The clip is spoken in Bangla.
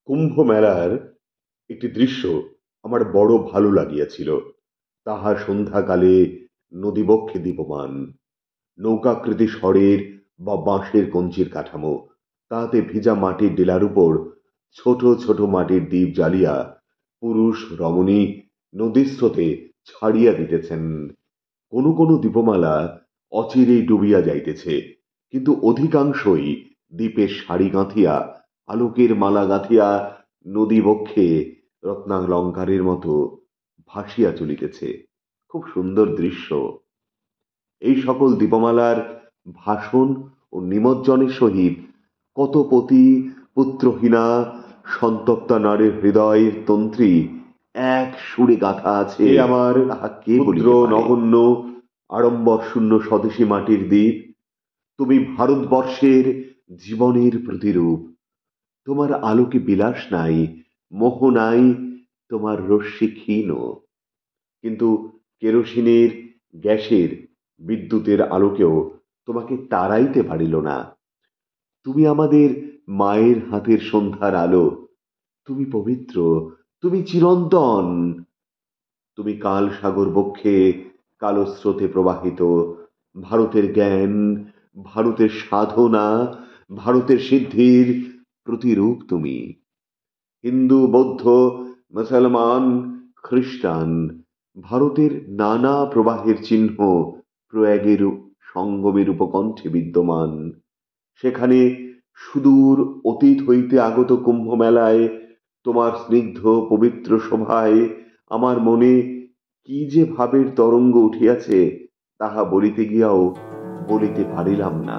কুম্ভ মেলার একটি দৃশ্য আমার বড় ভালো লাগিয়াছিল। তাহা সন্ধ্যাকালে নদীবক্ষে দীপমান, নৌকাকৃতি স্বরের বা বাঁশের কঞ্চির কাঠামো, তাহাতে ভিজা মাটির ডেলার উপর ছোট ছোট মাটির দ্বীপ জ্বালিয়া পুরুষ রমণী নদীর স্রোতে ছাড়িয়া দিতেছেন। কোনো কোনো দীপমালা অচিরেই ডুবিয়া যাইতেছে, কিন্তু অধিকাংশই দ্বীপের সারি গাঁথিয়া, আলোকের মালা গাঁথিয়া নদী বক্ষে রত্নালঙ্কারের মতো ভাসিয়া চলিতেছে। খুব সুন্দর দৃশ্য। এই সকল দীপমালার ভাসন ও নিমজ্জনের সহিত কত পতি পুত্রহীনা সন্তপ্তা নারীর হৃদয়ের তন্ত্রী এক সুরে গাথা আছে। এ আমার তাহা কে ক্ষুদ্র নগণ্য আড়ম্বর শূন্য স্বদেশী মাটির দ্বীপ, তুমি ভারতবর্ষের জীবনের প্রতিরূপ। তোমার আলোকে বিলাস নাই, মোহ নাই, তোমার রশ্মি ক্ষীণ, কিন্তু কেরোসিনের, গ্যাসের, বিদ্যুতের আলোকেও তোমাকে তাড়াইতে পারিল না। তুমি আমাদের মায়ের হাতের সন্ধ্যার আলো, তুমি পবিত্র, তুমি চিরন্তন। তুমি কাল সাগর বক্ষে কালো স্রোতে প্রবাহিত, ভারতের জ্ঞান, ভারতের সাধনা, ভারতের সিদ্ধির প্রতিরূপ তুমি। হিন্দু, বৌদ্ধ, মুসলমান, খ্রিস্টান, ভারতের নানা প্রবাহের চিহ্ন প্রয়াগের সঙ্গমের উপকণ্ঠে বিদ্যমান। সেখানে সুদূর অতীত হইতে আগত কুম্ভ মেলায় তোমার স্নিগ্ধ পবিত্র শোভায় আমার মনে কি যে ভাবের তরঙ্গ উঠিয়াছে, তাহা বলিতে গিয়াও বলিতে পারিলাম না।